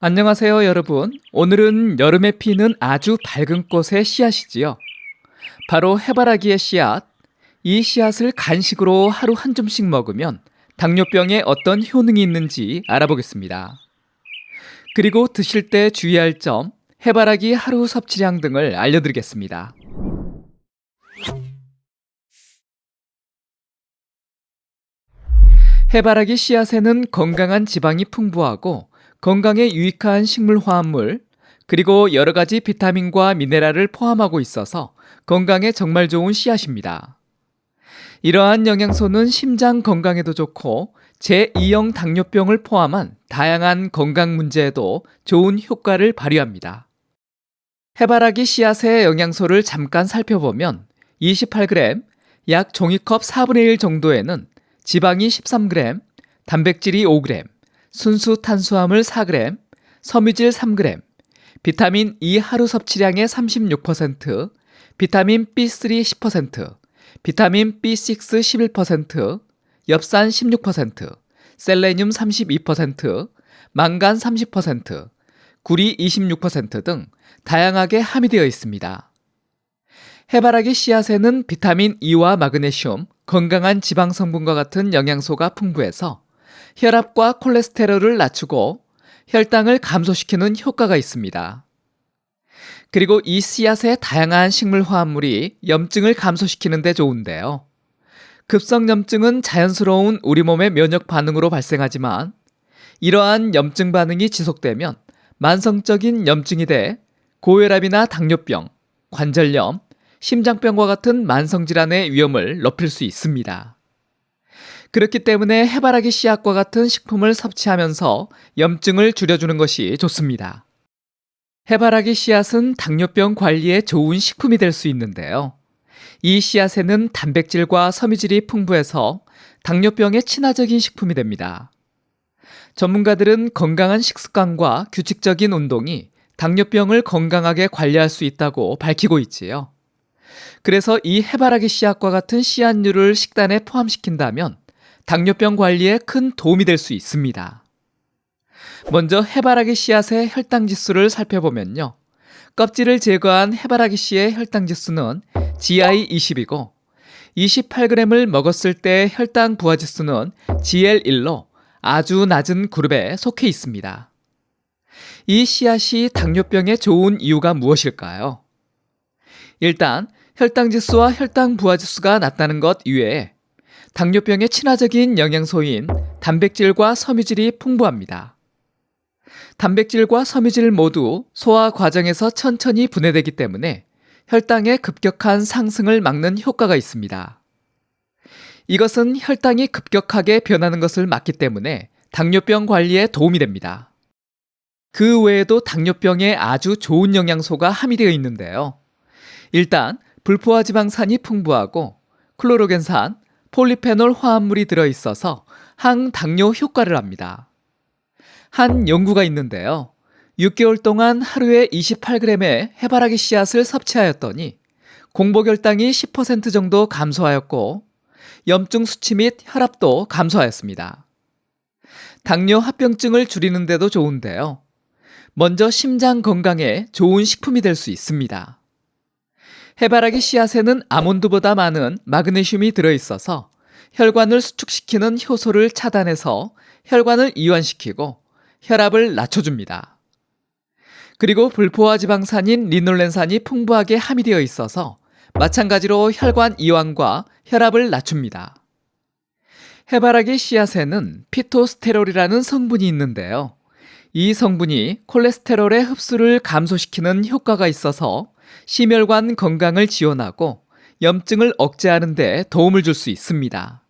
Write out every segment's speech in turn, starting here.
안녕하세요, 여러분. 오늘은 여름에 피는 아주 밝은 꽃의 씨앗이지요. 바로 해바라기의 씨앗. 이 씨앗을 간식으로 하루 한 줌씩 먹으면 당뇨병에 어떤 효능이 있는지 알아보겠습니다. 그리고 드실 때 주의할 점, 해바라기 하루 섭취량 등을 알려드리겠습니다. 해바라기 씨앗에는 건강한 지방이 풍부하고 건강에 유익한 식물 화합물, 그리고 여러 가지 비타민과 미네랄을 포함하고 있어서 건강에 정말 좋은 씨앗입니다. 이러한 영양소는 심장 건강에도 좋고 제2형 당뇨병을 포함한 다양한 건강 문제에도 좋은 효과를 발휘합니다. 해바라기 씨앗의 영양소를 잠깐 살펴보면 28g, 약 종이컵 4분의 1 정도에는 지방이 13g, 단백질이 5g, 순수 탄수화물 4g, 섬유질 3g, 비타민 E 하루 섭취량의 36%, 비타민 B3 10%, 비타민 B6 11%, 엽산 16%, 셀레늄 32%, 망간 30%, 구리 26%등 다양하게 함유되어 있습니다. 해바라기 씨앗에는 비타민 E와 마그네슘, 건강한 지방 성분과 같은 영양소가 풍부해서 혈압과 콜레스테롤을 낮추고 혈당을 감소시키는 효과가 있습니다. 그리고 이 씨앗의 다양한 식물 화합물이 염증을 감소시키는 데 좋은데요. 급성염증은 자연스러운 우리 몸의 면역 반응으로 발생하지만 이러한 염증 반응이 지속되면 만성적인 염증이 돼 고혈압이나 당뇨병, 관절염, 심장병과 같은 만성질환의 위험을 높일 수 있습니다. 그렇기 때문에 해바라기 씨앗과 같은 식품을 섭취하면서 염증을 줄여주는 것이 좋습니다. 해바라기 씨앗은 당뇨병 관리에 좋은 식품이 될 수 있는데요. 이 씨앗에는 단백질과 섬유질이 풍부해서 당뇨병에 친화적인 식품이 됩니다. 전문가들은 건강한 식습관과 규칙적인 운동이 당뇨병을 건강하게 관리할 수 있다고 밝히고 있지요. 그래서 이 해바라기 씨앗과 같은 씨앗류를 식단에 포함시킨다면 당뇨병 관리에 큰 도움이 될 수 있습니다. 먼저 해바라기 씨앗의 혈당 지수를 살펴보면요. 껍질을 제거한 해바라기 씨의 혈당 지수는 GI20이고 28g을 먹었을 때 혈당 부하 지수는 GL1로 아주 낮은 그룹에 속해 있습니다. 이 씨앗이 당뇨병에 좋은 이유가 무엇일까요? 일단 혈당 지수와 혈당 부하 지수가 낮다는 것 이외에 당뇨병에 친화적인 영양소인 단백질과 섬유질이 풍부합니다. 단백질과 섬유질 모두 소화 과정에서 천천히 분해되기 때문에 혈당의 급격한 상승을 막는 효과가 있습니다. 이것은 혈당이 급격하게 변하는 것을 막기 때문에 당뇨병 관리에 도움이 됩니다. 그 외에도 당뇨병에 아주 좋은 영양소가 함유되어 있는데요. 일단 불포화 지방산이 풍부하고 클로로겐산, 폴리페놀 화합물이 들어있어서 항당뇨 효과를 합니다. 한 연구가 있는데요. 6개월 동안 하루에 28g의 해바라기 씨앗을 섭취하였더니 공복혈당이 10% 정도 감소하였고 염증 수치 및 혈압도 감소하였습니다. 당뇨 합병증을 줄이는 데도 좋은데요. 먼저 심장 건강에 좋은 식품이 될 수 있습니다. 해바라기 씨앗에는 아몬드보다 많은 마그네슘이 들어있어서 혈관을 수축시키는 효소를 차단해서 혈관을 이완시키고 혈압을 낮춰줍니다. 그리고 불포화 지방산인 리놀렌산이 풍부하게 함유되어 있어서 마찬가지로 혈관 이완과 혈압을 낮춥니다. 해바라기 씨앗에는 피토스테롤이라는 성분이 있는데요. 이 성분이 콜레스테롤의 흡수를 감소시키는 효과가 있어서 심혈관 건강을 지원하고 염증을 억제하는 데 도움을 줄 수 있습니다.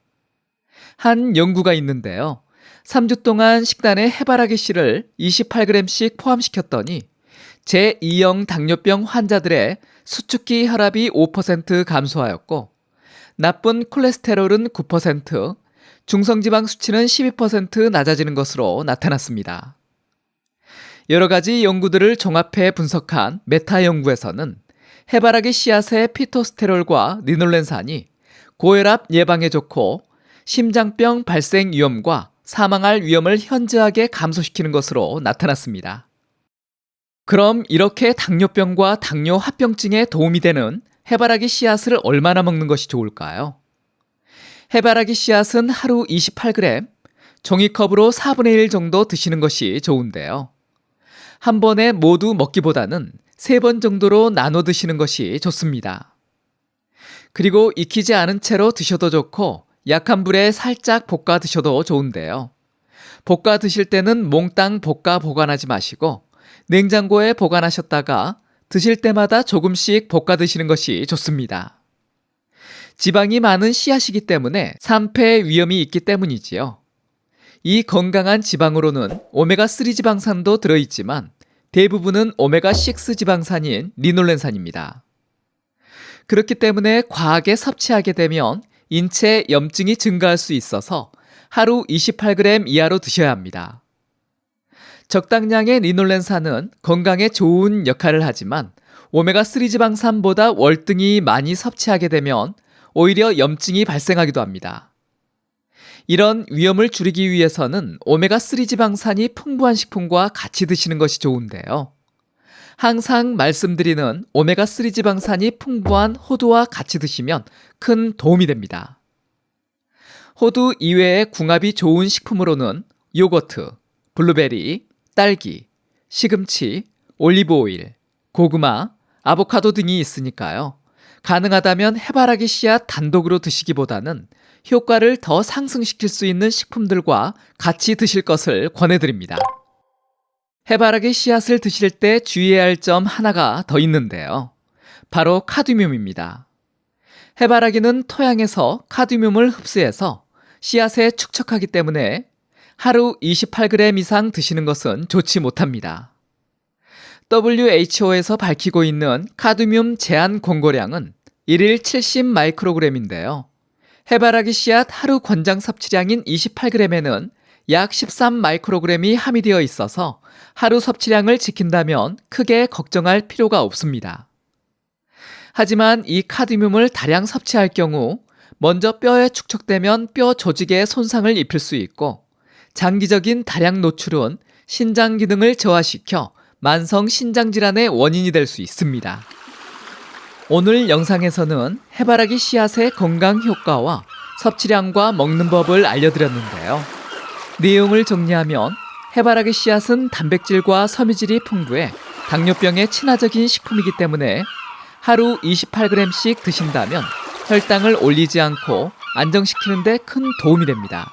한 연구가 있는데요. 3주 동안 식단에 해바라기 씨를 28g씩 포함시켰더니 제2형 당뇨병 환자들의 수축기 혈압이 5% 감소하였고 나쁜 콜레스테롤은 9%, 중성지방 수치는 12% 낮아지는 것으로 나타났습니다. 여러 가지 연구들을 종합해 분석한 메타 연구에서는 해바라기 씨앗의 피토스테롤과 리놀렌산이 고혈압 예방에 좋고 심장병 발생 위험과 사망할 위험을 현저하게 감소시키는 것으로 나타났습니다. 그럼 이렇게 당뇨병과 당뇨합병증에 도움이 되는 해바라기 씨앗을 얼마나 먹는 것이 좋을까요? 해바라기 씨앗은 하루 28g, 종이컵으로 4분의 1 정도 드시는 것이 좋은데요. 한 번에 모두 먹기보다는 3번 정도로 나눠 드시는 것이 좋습니다. 그리고 익히지 않은 채로 드셔도 좋고 약한 불에 살짝 볶아 드셔도 좋은데요. 볶아 드실 때는 몽땅 볶아 보관하지 마시고 냉장고에 보관하셨다가 드실 때마다 조금씩 볶아 드시는 것이 좋습니다. 지방이 많은 씨앗이기 때문에 산패 위험이 있기 때문이지요. 이 건강한 지방으로는 오메가3 지방산도 들어있지만 대부분은 오메가6 지방산인 리놀렌산입니다. 그렇기 때문에 과하게 섭취하게 되면 인체 염증이 증가할 수 있어서 하루 28g 이하로 드셔야 합니다. 적당량의 리놀렌산은 건강에 좋은 역할을 하지만 오메가3 지방산보다 월등히 많이 섭취하게 되면 오히려 염증이 발생하기도 합니다. 이런 위험을 줄이기 위해서는 오메가3 지방산이 풍부한 식품과 같이 드시는 것이 좋은데요. 항상 말씀드리는 오메가3 지방산이 풍부한 호두와 같이 드시면 큰 도움이 됩니다. 호두 이외에 궁합이 좋은 식품으로는 요거트, 블루베리, 딸기, 시금치, 올리브오일, 고구마, 아보카도 등이 있으니까요. 가능하다면 해바라기 씨앗 단독으로 드시기보다는 효과를 더 상승시킬 수 있는 식품들과 같이 드실 것을 권해드립니다. 해바라기 씨앗을 드실 때 주의해야 할 점 하나가 더 있는데요. 바로 카드뮴입니다. 해바라기는 토양에서 카드뮴을 흡수해서 씨앗에 축적하기 때문에 하루 28g 이상 드시는 것은 좋지 못합니다. WHO에서 밝히고 있는 카드뮴 제한 권고량은 1일 70 마이크로그램인데요. 해바라기 씨앗 하루 권장 섭취량인 28g에는 약 13 마이크로그램이 함유되어 있어서 하루 섭취량을 지킨다면 크게 걱정할 필요가 없습니다. 하지만 이 카드뮴을 다량 섭취할 경우 먼저 뼈에 축적되면 뼈 조직에 손상을 입힐 수 있고 장기적인 다량 노출은 신장 기능을 저하시켜 만성 신장질환의 원인이 될 수 있습니다. 오늘 영상에서는 해바라기 씨앗의 건강 효과와 섭취량과 먹는 법을 알려드렸는데요. 내용을 정리하면 해바라기 씨앗은 단백질과 섬유질이 풍부해 당뇨병에 친화적인 식품이기 때문에 하루 28g씩 드신다면 혈당을 올리지 않고 안정시키는 데 큰 도움이 됩니다.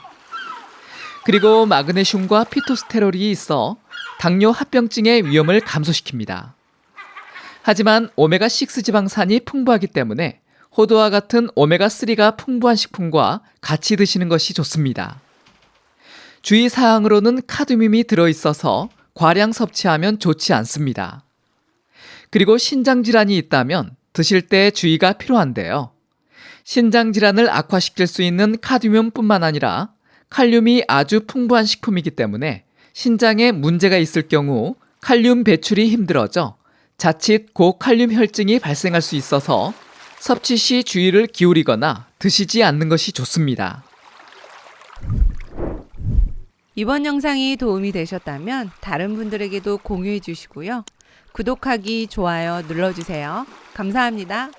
그리고 마그네슘과 피토스테롤이 있어 당뇨 합병증의 위험을 감소시킵니다. 하지만 오메가6 지방산이 풍부하기 때문에 호두와 같은 오메가3가 풍부한 식품과 같이 드시는 것이 좋습니다. 주의사항으로는 카드뮴이 들어있어서 과량 섭취하면 좋지 않습니다. 그리고 신장질환이 있다면 드실 때 주의가 필요한데요. 신장질환을 악화시킬 수 있는 카드뮴뿐만 아니라 칼륨이 아주 풍부한 식품이기 때문에 신장에 문제가 있을 경우 칼륨 배출이 힘들어져 자칫 고칼륨 혈증이 발생할 수 있어서 섭취 시 주의를 기울이거나 드시지 않는 것이 좋습니다. 이번 영상이 도움이 되셨다면 다른 분들에게도 공유해 주시고요. 구독하기, 좋아요 눌러주세요. 감사합니다.